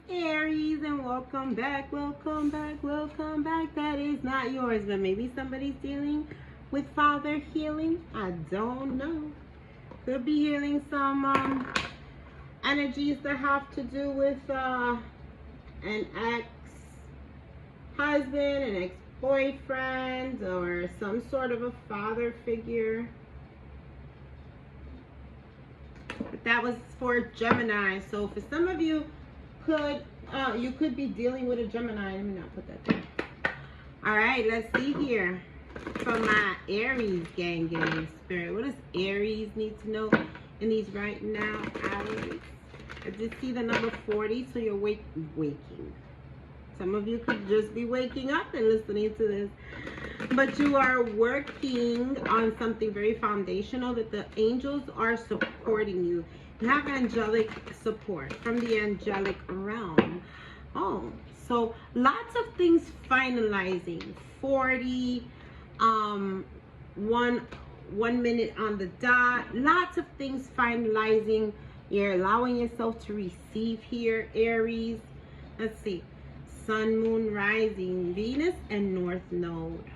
Aries, and welcome back. That is not yours, but maybe somebody's dealing with father healing. I don't know. Could be healing some energies that have to do with an ex-husband, an ex-boyfriend, or some sort of a father figure. But that was for Gemini. So for some of you, you could be dealing with a Gemini. Let me not put that there. All right, let's see here from my Aries gang spirit. What does Aries need to know in these right now hours? I just see the number 40, so you're waking. Some of you could just be waking up and listening to this, but you are working on something very foundational that the angels are supporting you. You have angelic support from the angelic realm. Oh, so lots of things finalizing. 40, 1 minute on the dot. Lots of things finalizing. You're allowing yourself to receive here, Aries. Let's see. Sun, Moon, Rising, Venus, and North Node.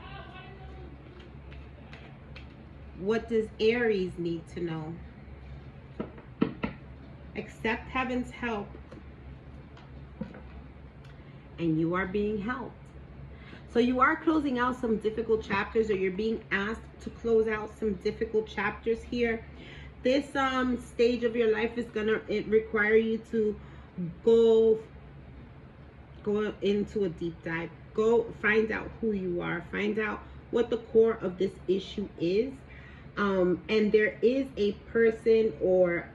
What does Aries need to know? Accept heaven's help. And you are being helped. So you are closing out some difficult chapters, or you're being asked to close out some difficult chapters here. This stage of your life is gonna require you to go into a deep dive. Go find out who you are. Find out what the core of this issue is. And there is a person or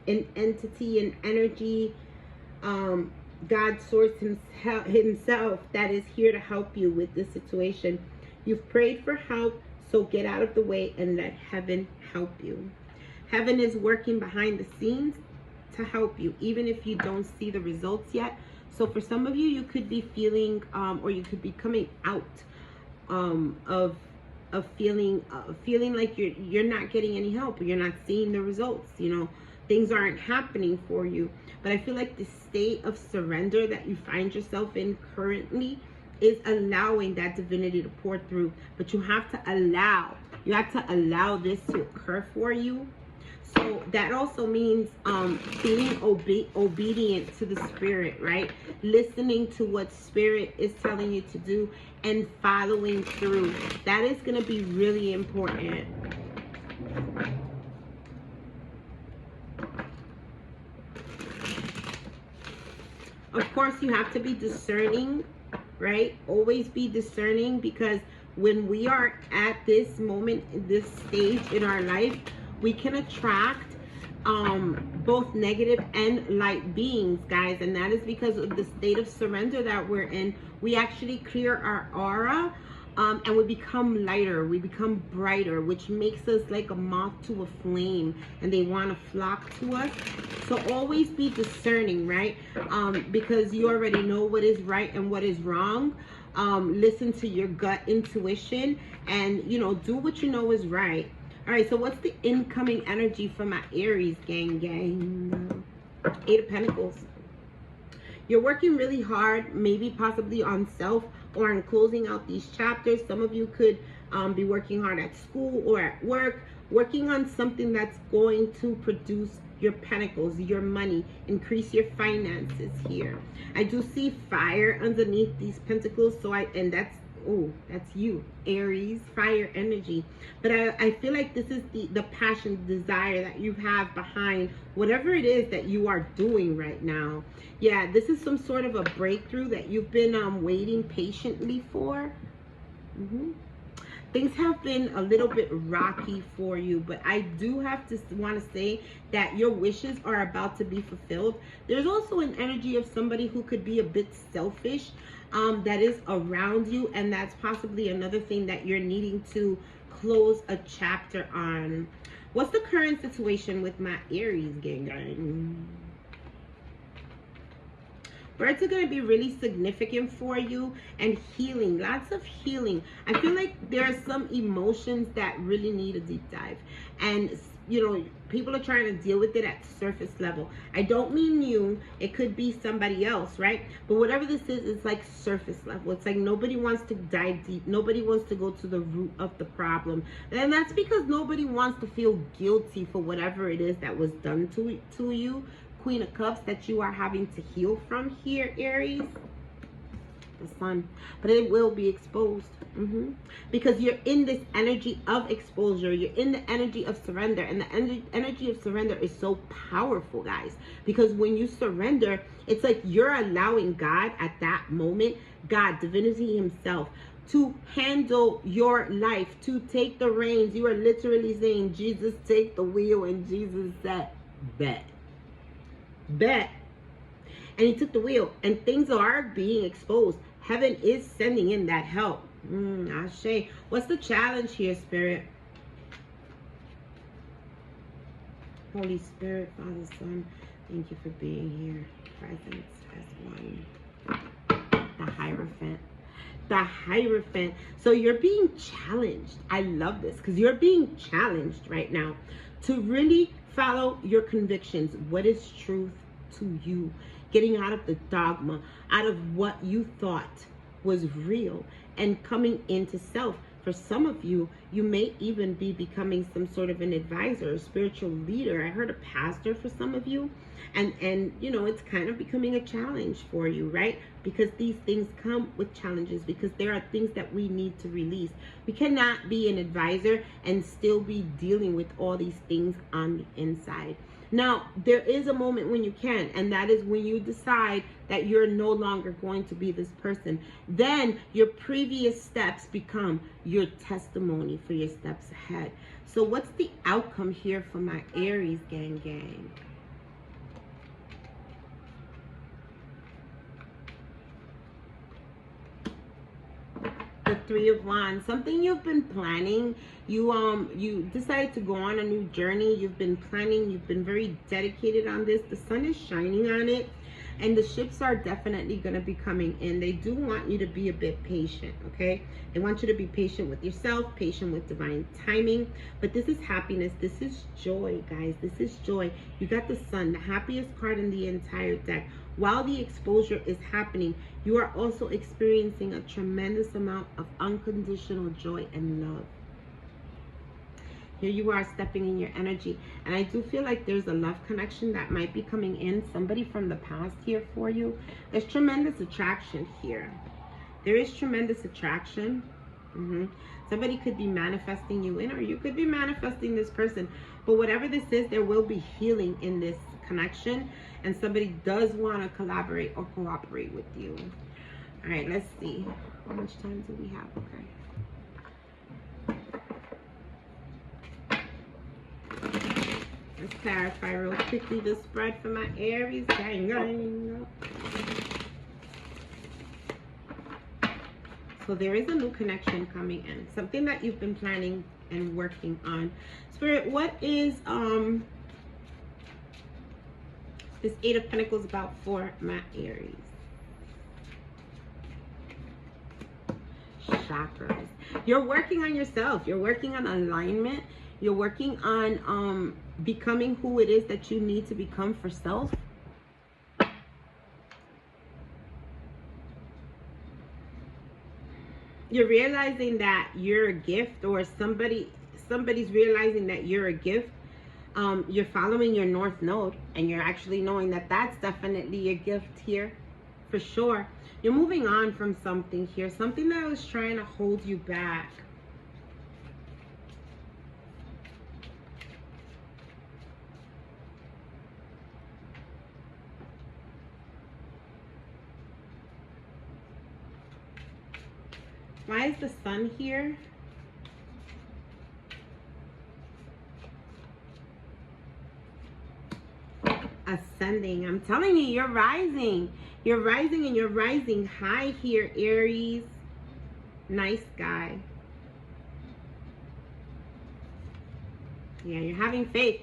an entity, an energy, God source himself that is here to help you with this situation. You've prayed for help, so get out of the way and let heaven help you. Heaven is working behind the scenes to help you, even if you don't see the results yet. So for some of you, you could be feeling, or you could be coming out of feeling like you're not getting any help, or you're not seeing the results. You know, things aren't happening for you. But I feel like the state of surrender that you find yourself in currently is allowing that divinity to pour through. But you have to allow this to occur for you. So that also means being obedient to the spirit, right? Listening to what spirit is telling you to do and following through. That is going to be really important. Of course, you have to be discerning, right? Always be discerning, because when we are at this moment, this stage in our life, we can attract both negative and light beings, guys. And that is because of the state of surrender that we're in. We actually clear our aura, and we become lighter, we become brighter, which makes us like a moth to a flame, and they want to flock to us. So always be discerning, right? Because you already know what is right and what is wrong. Listen to your gut intuition, and do what you know is right. All right, so what's the incoming energy for my Aries gang? 8 of Pentacles. You're working really hard, maybe possibly on self or on closing out these chapters. Some of you could be working hard at school or at work, working on something that's going to produce your pentacles, your money, increase your finances here. I do see fire underneath these pentacles, and that's you, Aries, fire energy. But I feel like this is the passion, the desire that you have behind whatever it is that you are doing right now. Yeah, this is some sort of a breakthrough that you've been waiting patiently for. Things have been a little bit rocky for you, but I do have to want to say that your wishes are about to be fulfilled. There's also an energy of somebody who could be a bit selfish that is around you, and that's possibly another thing that you're needing to close a chapter on. What's the current situation with my Aries gang? Birds are going to be really significant for you, and healing, lots of healing. I feel like there are some emotions that really need a deep dive, and you know, people are trying to deal with it at surface level. I don't mean you. It could be somebody else, right? But whatever this is, it's like surface level. It's like nobody wants to dive deep. Nobody wants to go to the root of the problem. And that's because nobody wants to feel guilty for whatever it is that was done to you. Queen of Cups, that you are having to heal from here, Aries. The Sun. But it will be exposed. Because you're in this energy of exposure. You're in the energy of surrender. And the energy of surrender is so powerful, guys. Because when you surrender, it's like you're allowing God at that moment, God, divinity himself, to handle your life, to take the reins. You are literally saying, Jesus, take the wheel. And Jesus said, bet. Bet. And he took the wheel. And things are being exposed. Heaven is sending in that help. Ashe. What's the challenge here, Spirit? Holy Spirit, Father, Son, thank you for being here. Presence as one. The Hierophant. The Hierophant. So you're being challenged. I love this because you're being challenged right now to really follow your convictions. What is truth to you? Getting out of the dogma, out of what you thought was real, and coming into self. For some of you, you may even be becoming some sort of an advisor, a spiritual leader. I heard a pastor for some of you. And you know, it's kind of becoming a challenge for you, right? Because these things come with challenges, because there are things that we need to release. We cannot be an advisor and still be dealing with all these things on the inside. Now, there is a moment when you can, and that is when you decide that you're no longer going to be this person. Then your previous steps become your testimony for your steps ahead. So what's the outcome here for my Aries gang? The Three of Wands. Something you've been planning. You decided to go on a new journey. You've been planning. You've been very dedicated on this. The sun is shining on it, and the ships are definitely going to be coming in. They do want you to be a bit patient, okay? They want you to be patient with yourself, patient with divine timing. But this is happiness. This is joy, guys. This is joy. You got the sun, the happiest card in the entire deck. While the exposure is happening, you are also experiencing a tremendous amount of unconditional joy and love. Here you are stepping in your energy. And I do feel like there's a love connection that might be coming in. Somebody from the past here for you. There's tremendous attraction here. There is tremendous attraction. Somebody could be manifesting you in, or you could be manifesting this person. But whatever this is, there will be healing in this connection. And somebody does want to collaborate or cooperate with you. All right, let's see. How much time do we have? Okay. Let's clarify real quickly the spread for my Aries. So there is a new connection coming in. Something that you've been planning and working on. Spirit, what is this Eight of Pentacles about for my Aries? Chakras. You're working on yourself. You're working on alignment. You're working on becoming who it is that you need to become for self. You're realizing that you're a gift, or somebody's realizing that you're a gift. You're following your North Node, and you're actually knowing that that's definitely a gift here, for sure. You're moving on from something here, something that was trying to hold you back. Why is the sun here? Ascending. I'm telling you, you're rising. You're rising, and you're rising high here, Aries. Nice guy. Yeah, you're having faith.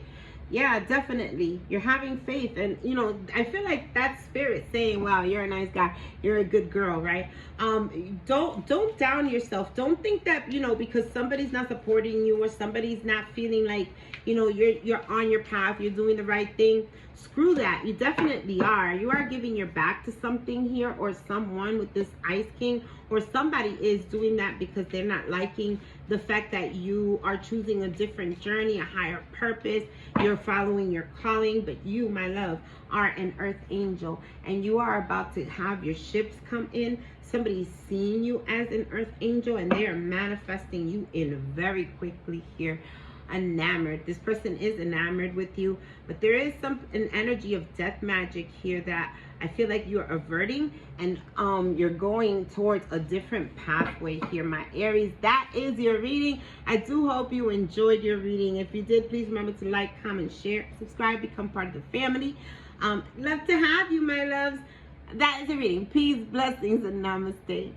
Yeah, definitely. You're having faith. And, you know, I feel like that spirit saying, wow, you're a nice guy. You're a good girl, right? Don't down yourself. Don't think that, you know, because somebody's not supporting you or somebody's not feeling like, you know, you're on your path, you're doing the right thing. Screw that. You definitely are. You are giving your back to something here or someone with this Ice King, or somebody is doing that because they're not liking the fact that you are choosing a different journey, a higher purpose. You're following your calling, but you, my love, are an earth angel, and you are about to have your ships come in. Somebody's seeing you as an earth angel, and they are manifesting you in very quickly here. Enamored. This person is enamored with you, but there is an energy of death magic here that I feel like you're averting, and you're going towards a different pathway here, my Aries. That is your reading. I do hope you enjoyed your reading. If you did, please remember to like, comment, share, subscribe, become part of the family. Love to have you, my loves. That is a reading. Peace, blessings, and namaste.